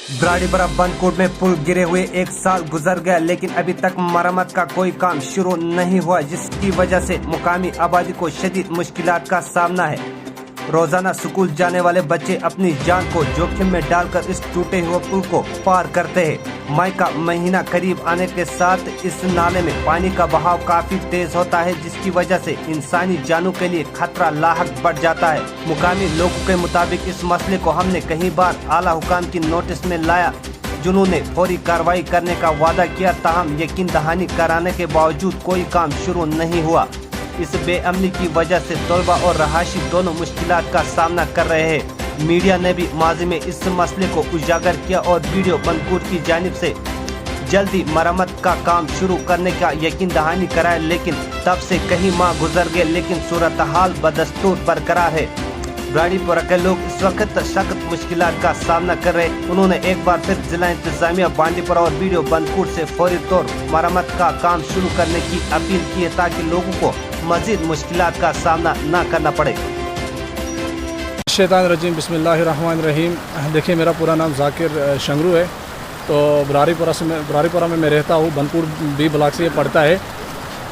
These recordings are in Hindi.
ब्राडीपुरा बंदकोट में पुल गिरे हुए 1 साल गुजर गया, लेकिन अभी तक मरम्मत का कोई काम शुरू नहीं हुआ, जिसकी वजह से मुकामी आबादी को शदीद मुश्किलात का सामना है। रोजाना स्कूल जाने वाले बच्चे अपनी जान को जोखिम में डालकर इस टूटे हुए पुल को पार करते हैं। मई का महीना करीब आने के साथ इस नाले में पानी का बहाव काफी तेज होता है, जिसकी वजह से इंसानी जानों के लिए खतरा लाहक बढ़ जाता है। मुकामी लोगों के मुताबिक इस मसले को हमने कई बार आला हुकाम की नोटिस में लाया, जिन्होंने फौरी कार्रवाई करने का वादा किया, ताहम यकीन दहानी कराने के बावजूद कोई काम शुरू नहीं हुआ। इस बेअमनी की वजह से तलबा और रहायशी दोनों मुश्किलात का सामना कर रहे हैं। मीडिया ने भी माजी में इस मसले को उजागर किया और वीडियो बंदकोट की जानिब से जल्दी मरम्मत का काम शुरू करने का यकीन दहानी कराया, लेकिन तब से कई माह गुजर गए, लेकिन सूरत हाल बदस्तूर बरकरार है। ब्राडीपुरा के लोग इस वक्त सख्त मुश्किलात का सामना कर रहे हैं। उन्होंने एक बार फिर जिला इंतजामिया बांडीपुरा और वीडियो बंदकोट से फौरी तौर मरम्मत का काम शुरू करने की अपील की है, ताकि लोगों को मजीद मुश्किलात का सामना न करना पड़े। शैतान रजीम बिस्मिल्लाहिर्रहमानिर्रहीम। देखिए, मेरा पूरा नाम जाकिर शंगरू है। तो ब्राडीपुरा में मैं रहता हूँ। बंदकोट बी ब्लॉक से ये पड़ता है।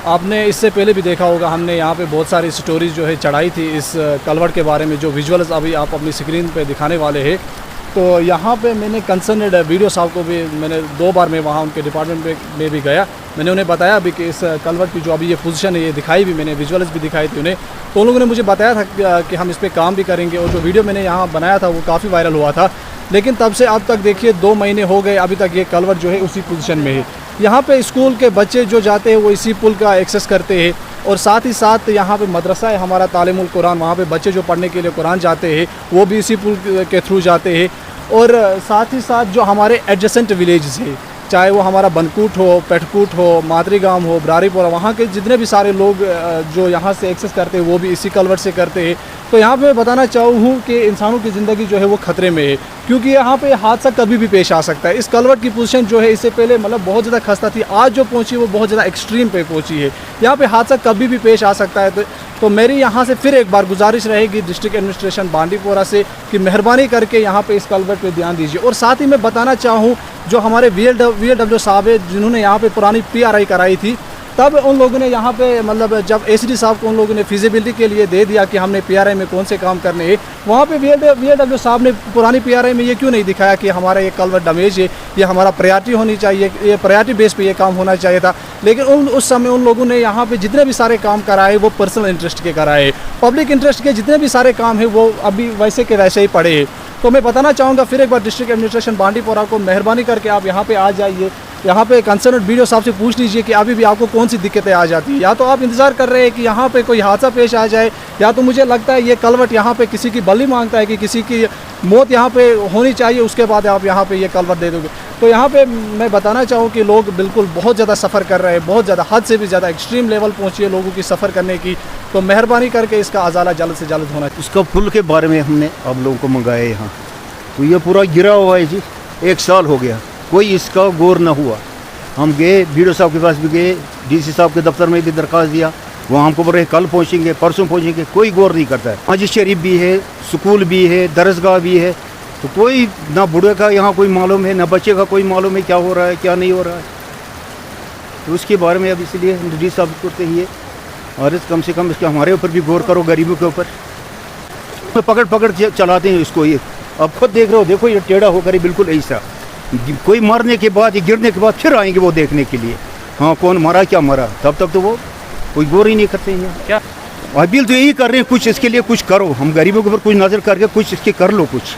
आपने इससे पहले भी देखा होगा, हमने यहाँ पे बहुत सारी स्टोरीज जो है चढ़ाई थी इस कलवर्ट के बारे में, जो विजुअल्स अभी आप अपनी स्क्रीन पे दिखाने वाले हैं। तो यहाँ पे मैंने कंसर्नड वीडियो साहब को भी मैंने 2 बार मैं वहाँ उनके डिपार्टमेंट में भी गया। मैंने उन्हें बताया भी कि इस कलवर्ट की जो अभी ये पोजीशन है, ये दिखाई भी, मैंने विजुअल्स भी दिखाई थी उन्हें। तो उन लोगों ने मुझे बताया था कि हम इस पर काम भी करेंगे, और जो वीडियो मैंने यहाँ बनाया था वो काफ़ी वायरल हुआ था। लेकिन तब से अब तक देखिए 2 महीने हो गए, अभी तक ये कलवर्ट जो है उसी पोजीशन में है। यहाँ पे स्कूल के बच्चे जो जाते हैं वो इसी पुल का एक्सेस करते हैं, और साथ ही साथ यहाँ पे मदरसा है हमारा तालीमुल कुरान, वहाँ पे बच्चे जो पढ़ने के लिए कुरान जाते हैं वो भी इसी पुल के थ्रू जाते हैं। और साथ ही साथ जो हमारे एडजेसेंट विलेजेस है, चाहे वो हमारा बंदकोट हो, पेठकूट हो, मातरीगाम हो, ब्राडीपुरा, वहाँ के जितने भी सारे लोग जो यहाँ से एक्सेस करते हैं वो भी इसी कलवर्ट से करते हैं। तो यहाँ पे मैं बताना चाहूँ कि इंसानों की ज़िंदगी जो है वो ख़तरे में है, क्योंकि यहाँ पे हादसा कभी भी पेश आ सकता है। इस कलवर्ट की पोजीशन जो है इससे पहले मतलब बहुत ज़्यादा खस्ता थी, आज जो पहुँची वो बहुत ज़्यादा एक्सट्रीम पे पहुँची है। यहाँ पे हादसा कभी भी पेश आ सकता है। तो मेरी यहाँ से फिर एक बार गुजारिश रहेगी डिस्ट्रिक्ट एडमिनिस्ट्रेशन बांडीपुरा से कि मेहरबानी करके यहाँ पे इस कलवर्ट पे ध्यान दीजिए। और साथ ही मैं बताना चाहूँ, जो हमारे VLW साहब है, जिन्होंने यहाँ पे पुरानी PRI कराई थी, तब उन लोगों ने यहाँ पे मतलब जब ACD साहब को उन लोगों ने फिजिबिलिटी के लिए दे दिया कि हमने PRI में कौन से काम करने हैं, वहाँ पे VLW साहब ने पुरानी PRI में ये क्यों नहीं दिखाया कि हमारा ये कलवर्ट डैमेज है, ये हमारा प्रायोरिटी होनी चाहिए, ये प्रायोरिटी बेस पे ये काम होना चाहिए था। लेकिन उस समय उन लोगों ने यहाँ पे जितने भी सारे काम कराए वो पर्सनल इंटरेस्ट के कराए। पब्लिक इंटरेस्ट के जितने भी सारे काम है वो अभी वैसे के वैसे ही पड़े हैं। तो मैं बताना चाहूँगा फिर एक बार डिस्ट्रिक्ट एडमिनिस्ट्रेशन बांडीपुरा को, मेहरबानी करके आप यहाँ पे आ जाइए, यहाँ पे कंसर्न वीडियो साहब से पूछ लीजिए कि अभी भी आपको कौन सी दिक्कतें आ जाती है। या तो आप इंतज़ार कर रहे हैं कि यहाँ पे कोई हादसा पेश आ जाए, या तो मुझे लगता है ये कलवर्ट यहाँ पे किसी की बलि मांगता है कि किसी की मौत यहाँ पे होनी चाहिए, उसके बाद आप यहाँ पे ये कलवर्ट दे दोगे। तो यहाँ पे मैं बताना चाहूँ कि लोग बिल्कुल बहुत ज़्यादा सफ़र कर रहे हैं, बहुत ज़्यादा, हद से भी ज़्यादा एक्सट्रीम लेवल पहुँची है लोगों की सफ़र करने की। तो मेहरबानी करके इसका अजाला जल्द से जल्द होना चाहिए। इसका पुल के बारे में हमने आप लोगों को मंगाया यहाँ, तो ये पूरा गिरा हुआ है जी, 1 साल हो गया, कोई इसका गौर न हुआ। हम गए वीडियो साहब के पास भी गए, DC साहब के दफ्तर में भी दरख्वास्त दिया, वहाँ हमको बोल रहे कल पहुँचेंगे, परसों पहुँचेंगे, कोई गौर नहीं करता है। मस्जिद शरीफ भी है, स्कूल भी है, दरसगाह भी है, तो कोई ना बूढ़े का यहाँ कोई मालूम है, ना बच्चे का कोई मालूम है क्या हो रहा है क्या नहीं हो रहा है। तो उसके बारे में अब इसलिए DC साहब करते ही है, और कम से कम इसके हमारे ऊपर भी गौर करो, गरीबों के ऊपर पकड़ चलाते हैं इसको। ये अब खुद देख रहे हो, देखो ये टेढ़ा होकर बिल्कुल ऐसा, कोई मरने के बाद, गिरने के बाद फिर आएंगे वो देखने के लिए, हाँ कौन मरा क्या मरा, तब तक तो वो कोई गौर ही नहीं करते हैं। क्या अपील तो यही कर रहे हैं, कुछ इसके लिए कुछ करो, हम गरीबों के ऊपर कुछ नज़र करके कुछ इसके कर लो कुछ।